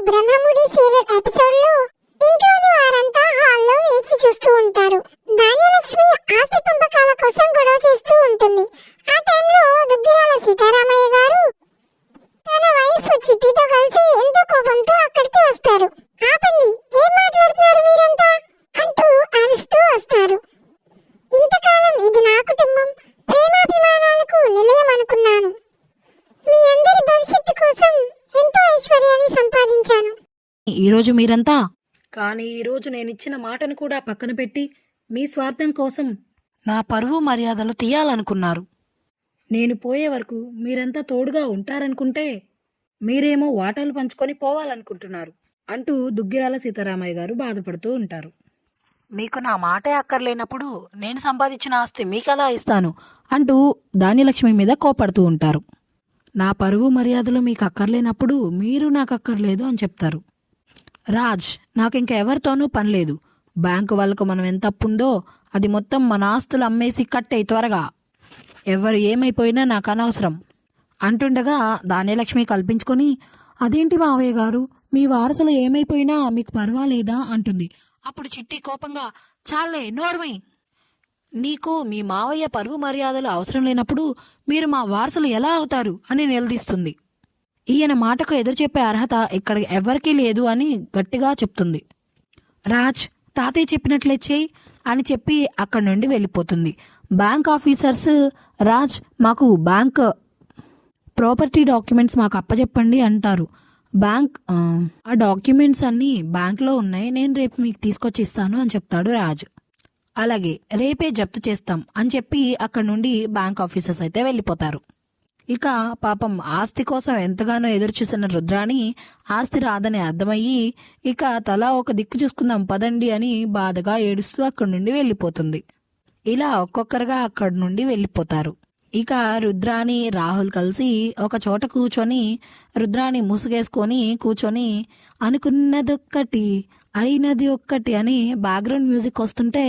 Brahmamudi serial episode లో ఇంట్లోని వారంతా హాల్లో వేచి చూస్తూ ఉంటారు. ధాన్యలక్ష్మి ఆస్తి పంపకాల కోసం గొడవ చేస్తూ ఉంటుంది. ఆ టైంలో దుగ్గిరాల సీతారామయ్య గారు తన వైఫ్ చిట్టితో కలిసి ఎంతో కోపంతో అక్కడికి వస్తారు. ఆపండి, ఏం మాట్లాడుతున్నారు మీరంతా అంటూ అరుస్తూ వస్తారు. ఇంతకాలం ఇది నా కుటుంబం, ప్రేమాభిమానాలకు నిలయం అనుకున్నాను. మీ అందరి భవిష్యత్తు కోసం ఎంతో ఐశ్వర్యాన్ని సంపాదించాను. ఈరోజు మీరంతా కానీ ఈరోజు నేనిచ్చిన మాటను కూడా పక్కన పెట్టి మీ స్వార్థం కోసం నా పరువు మర్యాదలు తీయాలనుకున్నారు. నేను పోయే వరకు మీరంతా తోడుగా ఉంటారనుకుంటే మీరేమో వాటాలు పంచుకొని పోవాలనుకుంటున్నారు అంటూ దుగ్గిరాల సీతారామయ్య గారు బాధపడుతూ ఉంటారు. మీకు నా మాటే అక్కర్లేనప్పుడు నేను సంపాదించిన ఆస్తి మీకెలా ఇస్తాను అంటూ ధాన్యలక్ష్మి మీద కోపడుతూ ఉంటారు. నా పరువు మర్యాదలు మీకు అక్కర్లేనప్పుడు మీరు నాకు అక్కర్లేదు అని చెప్తారు. రాజ్, నాకు ఇంకా ఎవరితోనూ పని లేదు. బ్యాంకు వాళ్ళకు మనం ఎంత అప్పుందో అది మొత్తం మన ఆస్తులు అమ్మేసి కట్టేయి త్వరగా. ఎవరు ఏమైపోయినా నాకు అనవసరం అంటుండగా ధాన్యలక్ష్మి కల్పించుకొని, అదేంటి మావయ్య గారు, మీ వారసులు ఏమైపోయినా మీకు పర్వాలేదా అంటుంది. అప్పుడు చిట్టి కోపంగా, చాలే నోర్మై, నీకు మీ మావయ్య పరువు మర్యాదలు అవసరం లేనప్పుడు మీరు మా వారసులు ఎలా అవుతారు అని నిలదీస్తుంది. ఈయన మాటకు ఎదురు చెప్పే అర్హత ఇక్కడ ఎవరికీ లేదు అని గట్టిగా చెప్తుంది. రాజ్, తాతయ్య చెప్పినట్లే చేయి అని చెప్పి అక్కడి నుండి వెళ్ళిపోతుంది. బ్యాంక్ ఆఫీసర్స్, రాజ్ మాకు బ్యాంక్ ప్రాపర్టీ డాక్యుమెంట్స్ మాకు అప్పచెప్పండి అంటారు. ఆ డాక్యుమెంట్స్ అన్నీ బ్యాంక్లో ఉన్నాయి, నేను రేపు మీకు తీసుకొచ్చి ఇస్తాను అని చెప్తాడు రాజ్. అలాగే రేపే జప్తు చేస్తాం అని చెప్పి అక్కడి నుండి బ్యాంక్ ఆఫీసర్స్ అయితే వెళ్ళిపోతారు. ఇక పాపం ఆస్తి కోసం ఎంతగానో ఎదురు చూసిన రుద్రాణి ఆస్తి రాదని అర్థమయ్యి ఇక తలా ఒక దిక్కు చూసుకుందాం పదండి అని బాధగా ఏడుస్తూ అక్కడి నుండి వెళ్ళిపోతుంది. ఇలా ఒక్కొక్కరుగా అక్కడి నుండి వెళ్ళిపోతారు. ఇక రుద్రాణి రాహుల్ కలిసి ఒక చోట కూర్చొని రుద్రాణి ముసుగేసుకొని కూర్చొని అనుకున్నదొక్కటి అయినది ఒక్కటి అని బ్యాక్గ్రౌండ్ మ్యూజిక్ వస్తుంటే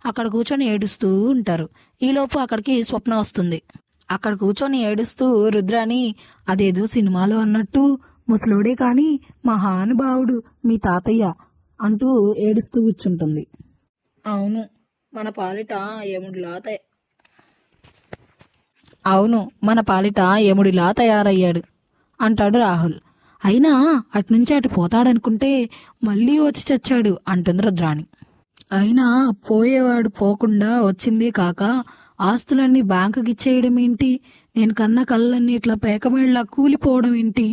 అక్కడ కూర్చొని ఏడుస్తూ ఉంటారు. ఈలోపు అక్కడికి స్వప్న వస్తుంది. అక్కడ కూర్చొని ఏడుస్తూ రుద్రాణి, అదేదో సినిమాలో అన్నట్టు ముసలోడే కానీ మహానుభావుడు మీ తాతయ్య అంటూ ఏడుస్తూ కూర్చుంటుంది. అవును, మన పాలిట యముడిలా తయారయ్యాడు అంటాడు రాహుల్. అయినా అటునుంచి అటు పోతాడనుకుంటే మళ్ళీ వచ్చి చచ్చాడు అంటుంది రుద్రాణి. అయినా పోయేవాడు పోకుండా వచ్చింది కాక ఆస్తులన్నీ బ్యాంకుకి ఇచ్చేయడం ఏంటి, నేను కన్న కళ్ళన్నీ ఇట్లా పేకమేళ్ళ కూలిపోవడం ఏంటి,